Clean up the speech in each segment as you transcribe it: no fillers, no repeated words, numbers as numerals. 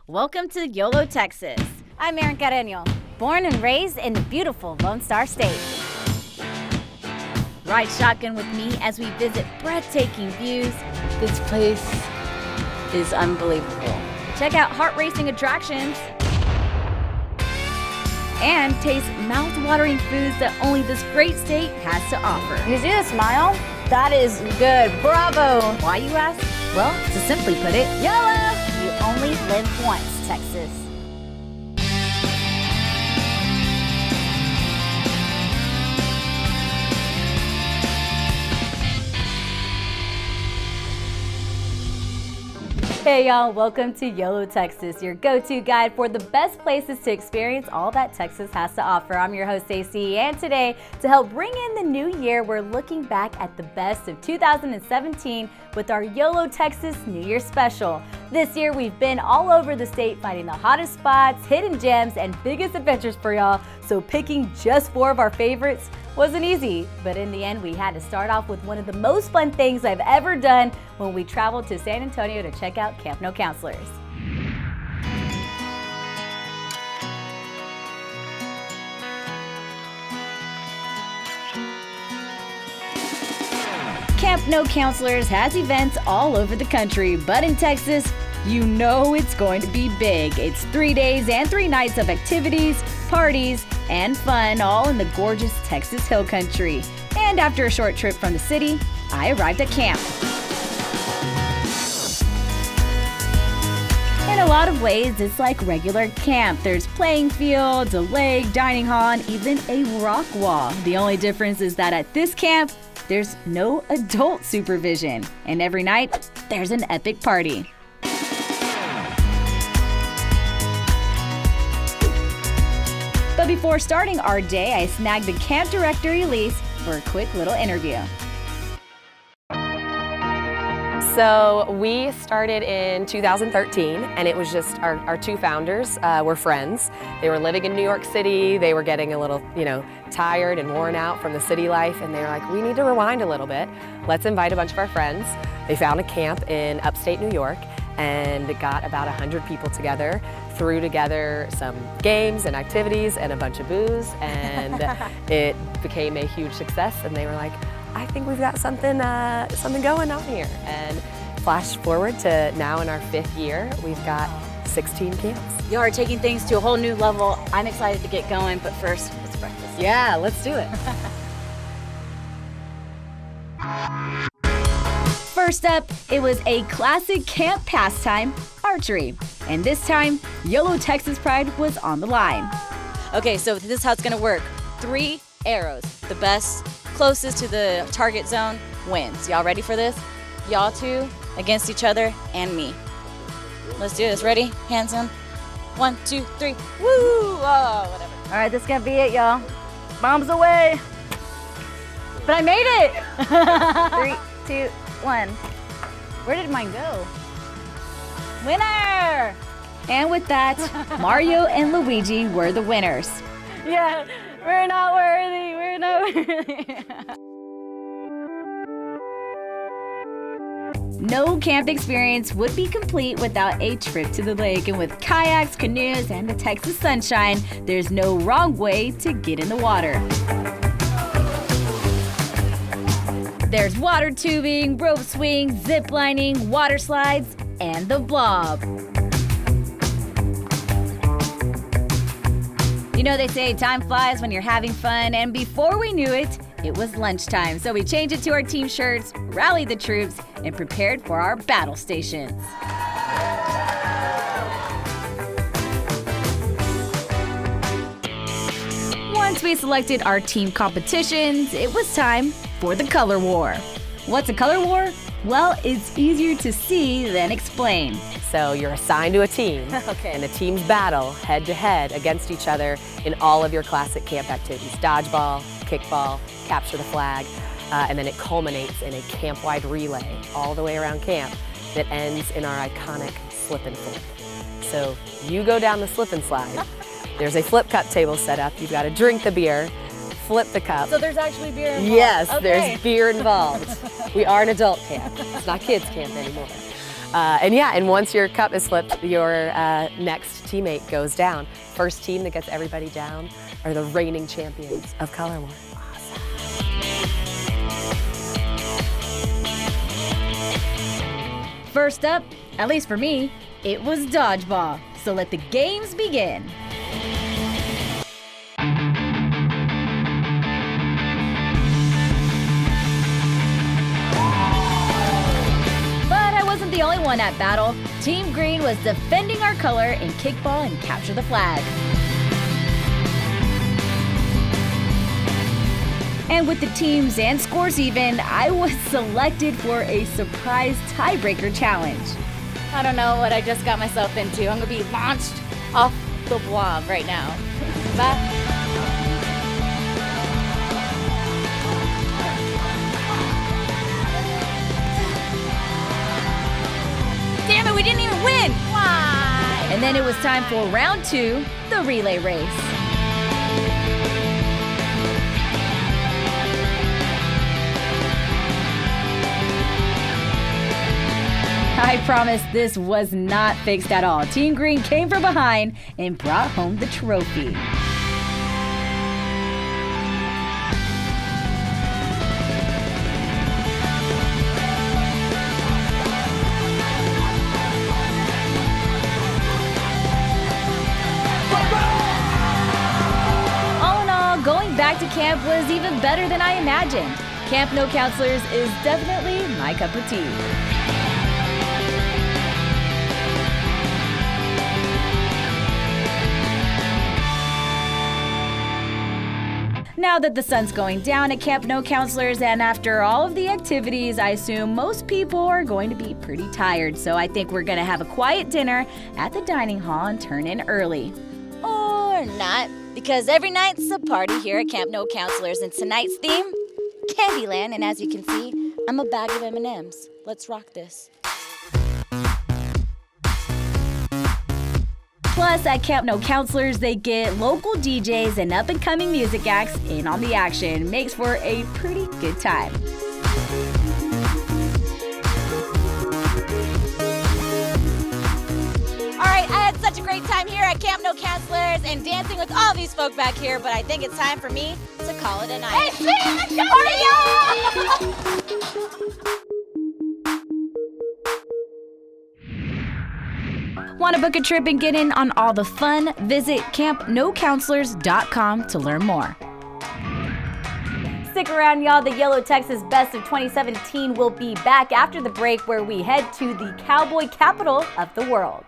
Welcome to Yolo, Texas. I'm Erika, born and raised in the beautiful Lone Star State. Ride shotgun with me as we visit breathtaking views. This place is unbelievable. Check out heart-racing attractions and taste mouth-watering foods that only this great state has to offer. You see the smile? That is good. Bravo. Why, you ask? Well, to simply put it, YOLO! You only live once, Texas. Hey y'all, welcome to YOLO, Texas, your go-to guide for the best places to experience all that Texas has to offer. I'm your host, AC, and today, to help bring in the new year, we're looking back at the best of 2017 with our YOLO Texas New Year special. This year, we've been all over the state finding the hottest spots, hidden gems, and biggest adventures for y'all, so picking just 4 of our favorites wasn't easy, but in the end, we had to start off with one of the most fun things I've ever done when we traveled to San Antonio to check out Camp No Counselors. Camp No Counselors has events all over the country, but in Texas, you know it's going to be big. It's 3 days and 3 nights of activities, parties, and fun, all in the gorgeous Texas Hill Country. And after a short trip from the city, I arrived at camp. In a lot of ways, it's like regular camp. There's playing fields, a lake, dining hall, and even a rock wall. The only difference is that at this camp, there's no adult supervision. And every night, there's an epic party. But before starting our day, I snagged the camp director, Elise, for a quick little interview. So we started in 2013, and it was just our 2 founders were friends. They were living in New York City. They were getting a little, tired and worn out from the city life, and they were like, we need to rewind a little bit. Let's invite a bunch of our friends. They found a camp in upstate New York and got about 100 people together, threw together some games and activities and a bunch of booze, and it became a huge success, and they were like, I think we've got something going on here. And flash forward to now in our 5th year, we've got 16 camps. You are taking things to a whole new level. I'm excited to get going, but first, let's breakfast. Yeah, let's do it. First up, it was a classic camp pastime, archery. And this time, YOLO Texas Pride was on the line. Okay, so this is how it's gonna work. 3 arrows. The best, closest to the target zone wins. Y'all ready for this? Y'all 2 against each other and me. Let's do this. Ready? Hands on. 1, 2, 3. Woo! Oh, whatever. All right, this is gonna be it, y'all. Bombs away. But I made it! 3, 2, 1. Where did mine go? Winner! And with that, Mario and Luigi were the winners. Yeah, we're not worthy, we're not worthy. No camp experience would be complete without a trip to the lake, and with kayaks, canoes, and the Texas sunshine, there's no wrong way to get in the water. There's water tubing, rope swing, zip lining, water slides, and the blob. You know, they say time flies when you're having fun, and before we knew it, it was lunchtime. So we changed it to our team shirts, rallied the troops, and prepared for our battle stations. Once we selected our team competitions, it was time for the color war. What's a color war? Well, it's easier to see than explain. So you're assigned to a team, Okay. and the teams battle head-to-head against each other in all of your classic camp activities. Dodgeball, kickball, capture the flag, and then it culminates in a camp-wide relay all the way around camp that ends in our iconic slip and flip. So you go down the slip and slide. There's a flip cup table set up. You've got to drink the beer, flip the cup. So there's actually beer involved? Yes, okay. There's beer involved. We are an adult camp. It's not kids camp anymore. And once your cup is flipped, your next teammate goes down. First team that gets everybody down are the reigning champions of Color War. First up, at least for me, it was dodgeball. So let the games begin. But I wasn't the only one at battle. Team Green was defending our color in kickball and capture the flag. And with the teams and scores even, I was selected for a surprise tiebreaker challenge. I don't know what I just got myself into. I'm gonna be launched off the blob right now. Bye. Damn it, we didn't even win! Why? And then it was time for round 2, the relay race. I promise this was not fixed at all. Team Green came from behind and brought home the trophy. All in all, going back to camp was even better than I imagined. Camp No Counselors is definitely my cup of tea. Now that the sun's going down at Camp No Counselors, and after all of the activities, I assume most people are going to be pretty tired. So I think we're going to have a quiet dinner at the dining hall and turn in early. Or not, because every night's a party here at Camp No Counselors, and tonight's theme, Candyland, and as you can see, I'm a bag of M&Ms. Let's rock this. Plus, at Camp No Counselors, they get local DJs and up-and-coming music acts in on the action. Makes for a pretty good time. All right, I had such a great time here at Camp No Counselors and dancing with all these folk back here, but I think it's time for me to call it a night. Hey, Want to book a trip and get in on all the fun? Visit campnocounselors.com to learn more. Stick around, y'all. The yoloTX Best of 2017 will be back after the break, where we head to the cowboy capital of the world.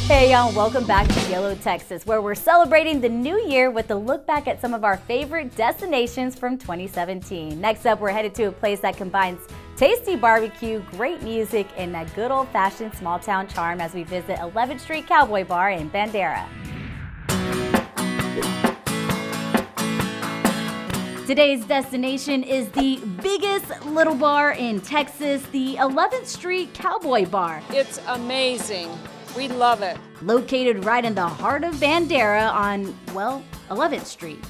Hey y'all, welcome back to yoloTX, where we're celebrating the new year with a look back at some of our favorite destinations from 2017. Next up, we're headed to a place that combines tasty barbecue, great music, and a good old-fashioned small-town charm as we visit 11th Street Cowboy Bar in Bandera. Today's destination is the biggest little bar in Texas, the 11th Street Cowboy Bar. It's amazing. We love it. Located right in the heart of Bandera on, well, 11th Street.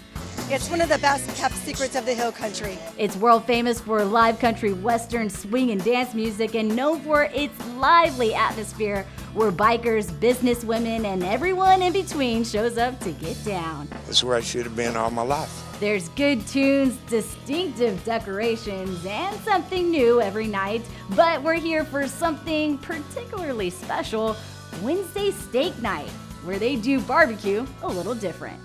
It's one of the best kept secrets of the Hill Country. It's world famous for live country, western, swing, and dance music, and known for its lively atmosphere where bikers, businesswomen, and everyone in between shows up to get down. That's where I should have been all my life. There's good tunes, distinctive decorations, and something new every night. But we're here for something particularly special, Wednesday Steak Night, where they do barbecue a little different.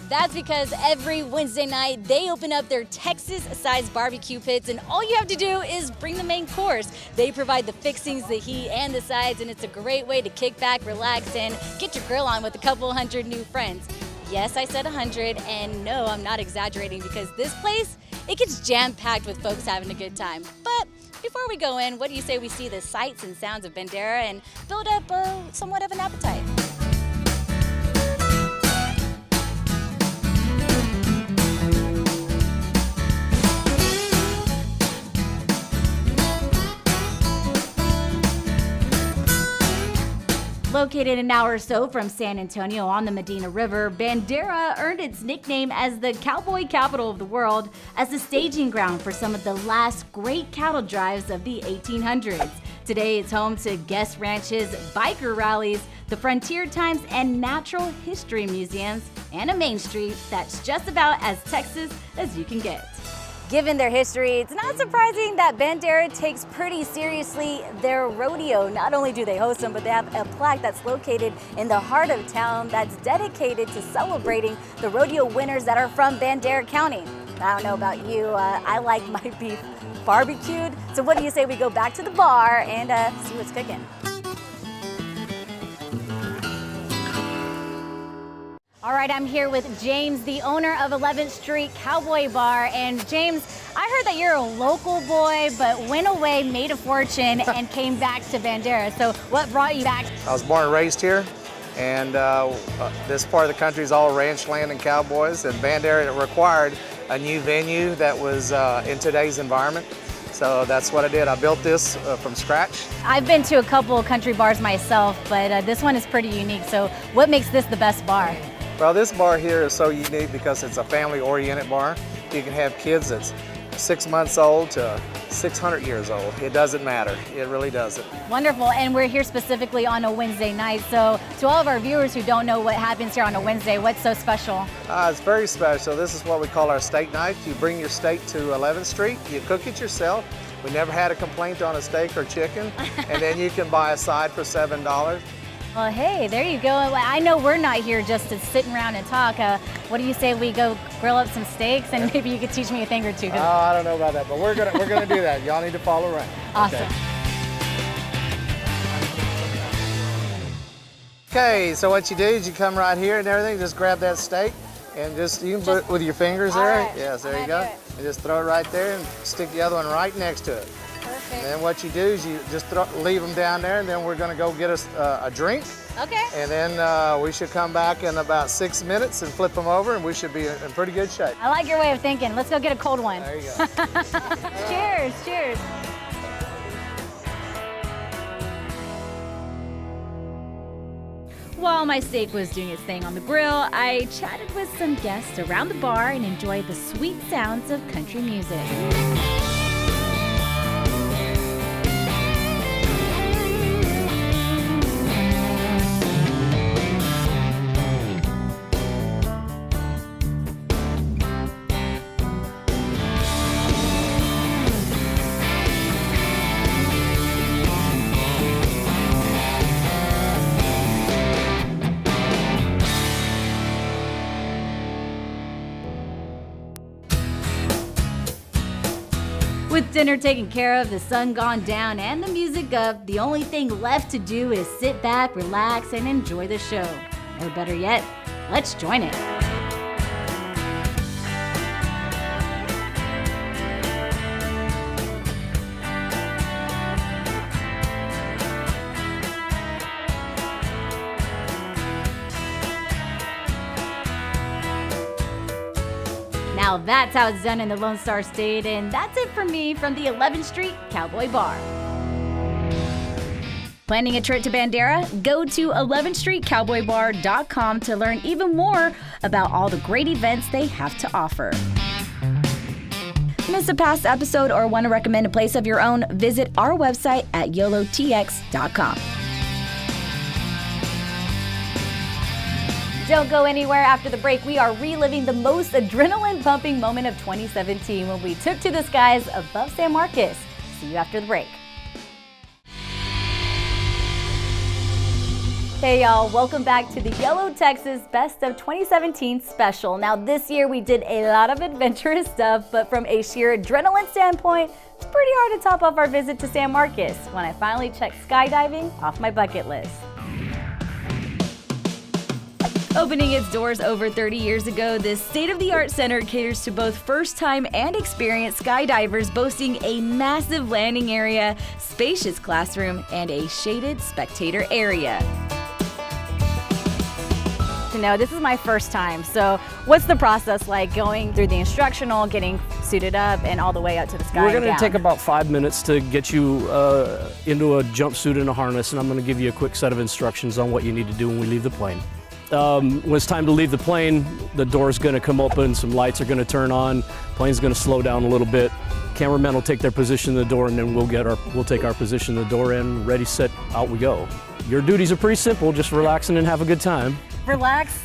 That's because every Wednesday night they open up their Texas-sized barbecue pits, and all you have to do is bring the main course. They provide the fixings, the heat, and the sides, and it's a great way to kick back, relax, and get your grill on with a couple hundred new friends. Yes, I said 100, and no, I'm not exaggerating, because this place, it gets jam-packed with folks having a good time. But before we go in, what do you say we see the sights and sounds of Bandera and build up somewhat of an appetite? Located an hour or so from San Antonio on the Medina River, Bandera earned its nickname as the cowboy capital of the world as the staging ground for some of the last great cattle drives of the 1800s. Today, it's home to guest ranches, biker rallies, the frontier times, and natural history museums, and a main street that's just about as Texas as you can get. Given their history, it's not surprising that Bandera takes pretty seriously their rodeo. Not only do they host them, but they have a plaque that's located in the heart of town that's dedicated to celebrating the rodeo winners that are from Bandera County. I don't know about you, I like my beef barbecued. So what do you say we go back to the bar and see what's cooking? All right, I'm here with James, the owner of 11th Street Cowboy Bar. And James, I heard that you're a local boy, but went away, made a fortune, and came back to Bandera. So what brought you back? I was born and raised here, and this part of the country is all ranch land and cowboys, and Bandera required a new venue that was in today's environment. So that's what I did. I built this from scratch. I've been to a couple of country bars myself, but this one is pretty unique. So what makes this the best bar? Well, this bar here is so unique because it's a family-oriented bar. You can have kids that's 6 months old to 600 years old. It doesn't matter. It really doesn't. Wonderful, and we're here specifically on a Wednesday night. So to all of our viewers who don't know what happens here on a Wednesday, what's so special? It's very special. This is what we call our steak night. You bring your steak to 11th Street, you cook it yourself. We never had a complaint on a steak or chicken, and then you can buy a side for $7. Well, hey, there you go. I know we're not here just to sit around and talk. What do you say we go grill up some steaks and maybe you could teach me a thing or two? Oh, I don't know about that, but we're gonna do that. Y'all need to follow around. Awesome. Okay, so what you do is you come right here and everything, just grab that steak and you can put it with your fingers there. Right. Yes, there you go. And just throw it right there and stick the other one right next to it. Perfect. And then what you do is you just leave them down there, and then we're gonna go get us a drink. Okay. And then we should come back in about 6 minutes and flip them over, and we should be in pretty good shape. I like your way of thinking. Let's go get a cold one. There you go. Cheers, cheers. While my steak was doing its thing on the grill, I chatted with some guests around the bar and enjoyed the sweet sounds of country music. With dinner taken care of, the sun gone down, and the music up, the only thing left to do is sit back, relax, and enjoy the show. Or better yet, let's join it. Now that's how it's done in the Lone Star State, and that's it for me from the 11th Street Cowboy Bar. Planning a trip to Bandera? Go to 11thstreetcowboybar.com to learn even more about all the great events they have to offer. Miss a past episode or want to recommend a place of your own? Visit our website at yoloTX.com. Don't go anywhere after the break. We are reliving the most adrenaline-pumping moment of 2017 when we took to the skies above San Marcos. See you after the break. Hey y'all, welcome back to the yoloTX Best of 2017 special. Now this year we did a lot of adventurous stuff, but from a sheer adrenaline standpoint, it's pretty hard to top off our visit to San Marcos when I finally checked skydiving off my bucket list. Opening its doors over 30 years ago, this state-of-the-art center caters to both first-time and experienced skydivers, boasting a massive landing area, spacious classroom, and a shaded spectator area. to know, this is my first time, so what's the process like going through the instructional, getting suited up, and all the way up to the sky? We're going to take about 5 minutes to get you into a jumpsuit and a harness, and I'm going to give you a quick set of instructions on what you need to do when we leave the plane. When it's time to leave the plane, the door's going to come open, some lights are going to turn on, plane's going to slow down a little bit. Cameramen will take their position in the door, and then we'll take our position in the door, and ready, set, out we go. Your duties are pretty simple, just relaxing and have a good time. Relax.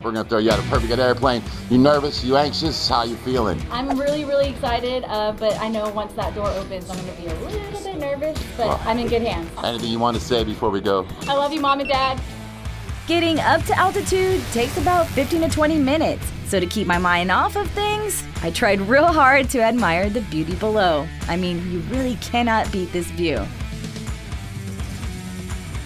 We're gonna throw you out a perfect airplane. You nervous? You anxious? How you feeling? I'm really excited, but I know once that door opens, I'm going to be a little bit nervous, but I'm in good hands. Anything you want to say before we go? I love you, Mom and Dad. Getting up to altitude takes about 15 to 20 minutes. So to keep my mind off of things, I tried real hard to admire the beauty below. I mean, you really cannot beat this view.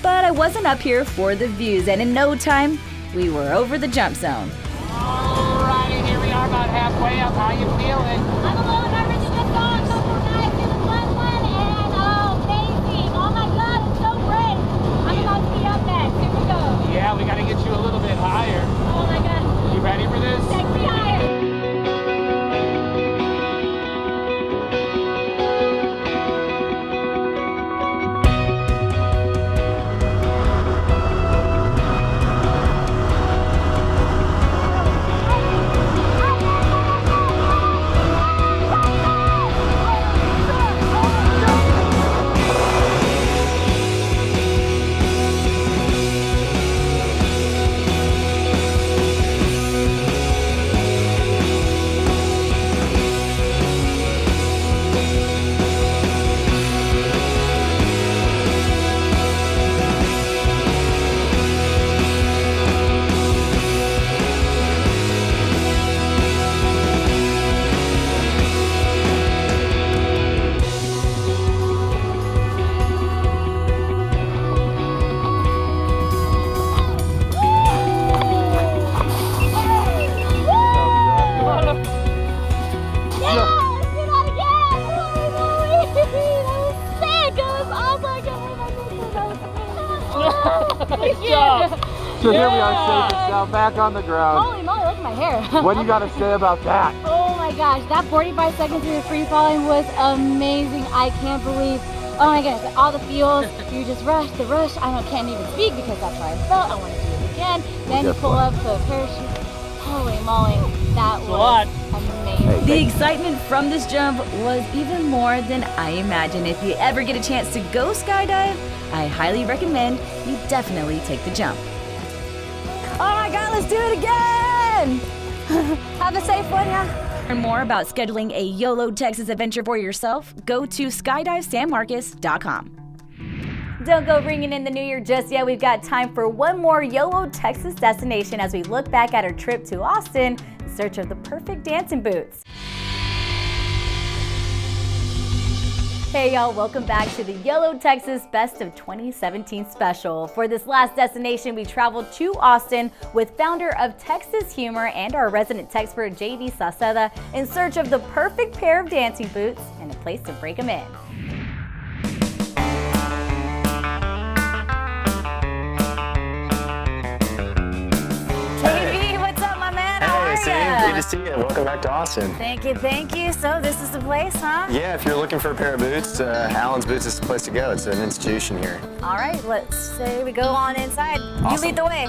But I wasn't up here for the views, and in no time, we were over the jump zone. Alrighty, here we are about halfway up. How you feeling? I'm a little nervous. Just saw a couple of guys in the front one, and amazing. Oh my God, it's so great. I'm about to be up next. Here we go. Yeah, we got to get you a little bit higher. Oh my God. You ready for this? Take me higher. So here we are, safe and sound, back on the ground. Holy moly, look at my hair. What do you got to say about that? Oh my gosh, that 45 seconds through the free falling was amazing. I can't believe, oh my goodness, all the feels. You just rush, the rush. Can't even speak because that's how I felt. I want to do it again. Then you pull up the parachute. Holy moly, that was amazing. The excitement from this jump was even more than I imagined. If you ever get a chance to go skydive, I highly recommend you definitely take the jump. Oh my God, let's do it again! Have a safe one, yeah? Learn more about scheduling a YOLO Texas adventure for yourself, go to skydivesanmarcos.com. Don't go ringing in the new year just yet. We've got time for one more YOLO Texas destination as we look back at our trip to Austin in search of the perfect dancing boots. Hey y'all, welcome back to the YOLO Texas Best of 2017 special. For this last destination, we traveled to Austin with founder of Texas Humor and our resident Texpert JV Sauceda in search of the perfect pair of dancing boots and a place to break them in. Good to see you. Welcome back to Austin. Thank you, thank you. So this is the place, huh? Yeah, if you're looking for a pair of boots, Allen's Boots is the place to go. It's an institution here. All right, let's say we go on inside. Awesome. You lead the way.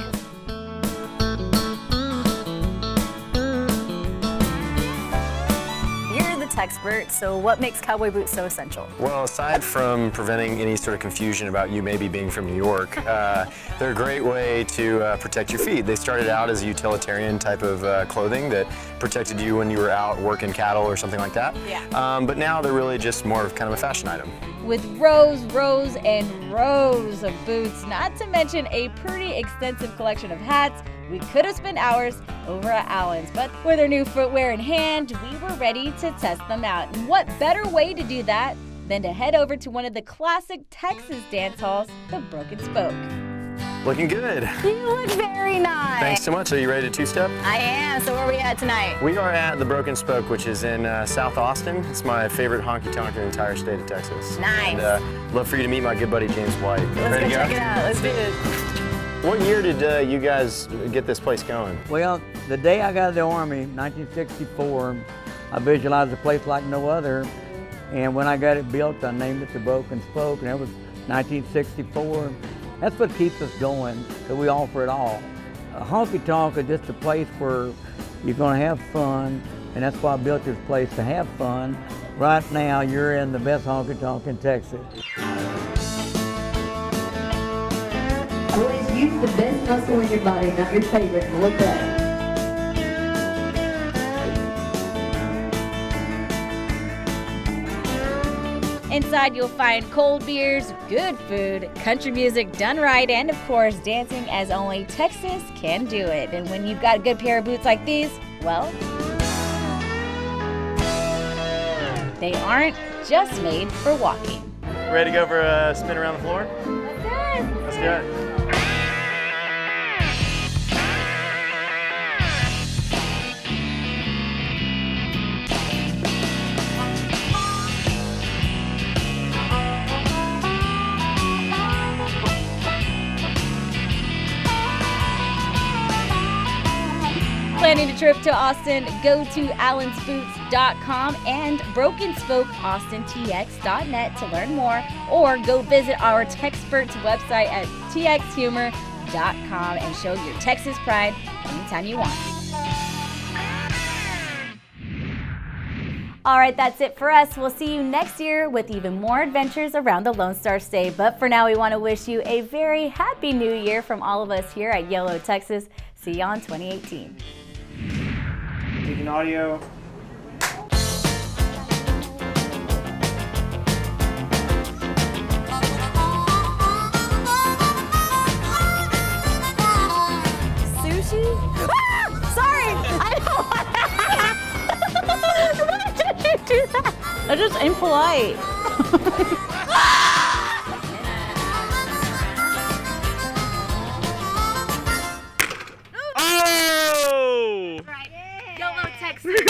Texpert, so what makes cowboy boots so essential? Well, aside from preventing any sort of confusion about you maybe being from New York, they're a great way to protect your feet. They started out as a utilitarian type of clothing that protected you when you were out working cattle or something like that. Yeah. But now they're really just more of kind of a fashion item. With rows and rows of boots, not to mention a pretty extensive collection of hats, we could have spent hours over at Allen's, but with our new footwear in hand, we were ready to test them out. And what better way to do that than to head over to one of the classic Texas dance halls, the Broken Spoke. Looking good. You look very nice. Thanks so much. Are you ready to two-step? I am. So where are we at tonight? We are at the Broken Spoke, which is in South Austin. It's my favorite honky-tonk in the entire state of Texas. Nice. And love for you to meet my good buddy, James White. Let's ready go to go? check it out. Let's do it. What year did you guys get this place going? Well, the day I got out of the Army, 1964, I visualized a place like no other. And when I got it built, I named it the Broken Spoke, and it was 1964. That's what keeps us going, because we offer it all. A honky-tonk is just a place where you're going to have fun, and that's why I built this place, to have fun. Right now, you're in the best honky-tonk in Texas. Always use the best muscle in your body, not your favorite. Look up. Inside you'll find cold beers, good food, country music done right, and of course dancing as only Texas can do it. And when you've got a good pair of boots like these, well, they aren't just made for walking. Ready to go for a spin around the floor? Let's do it. Planning a trip to Austin? Go to allensboots.com and brokenspokeaustintx.net to learn more, or go visit our Texperts website at txhumor.com and show your Texas pride anytime you want. All right, that's it for us. We'll see you next year with even more adventures around the Lone Star State. But for now, we want to wish you a very happy new year from all of us here at Yolo, Texas. See you on 2018. Taking audio. Sushi? Ah! Sorry! I don't want Why did you do that? I'm just impolite. Oh! Yolo, Texas.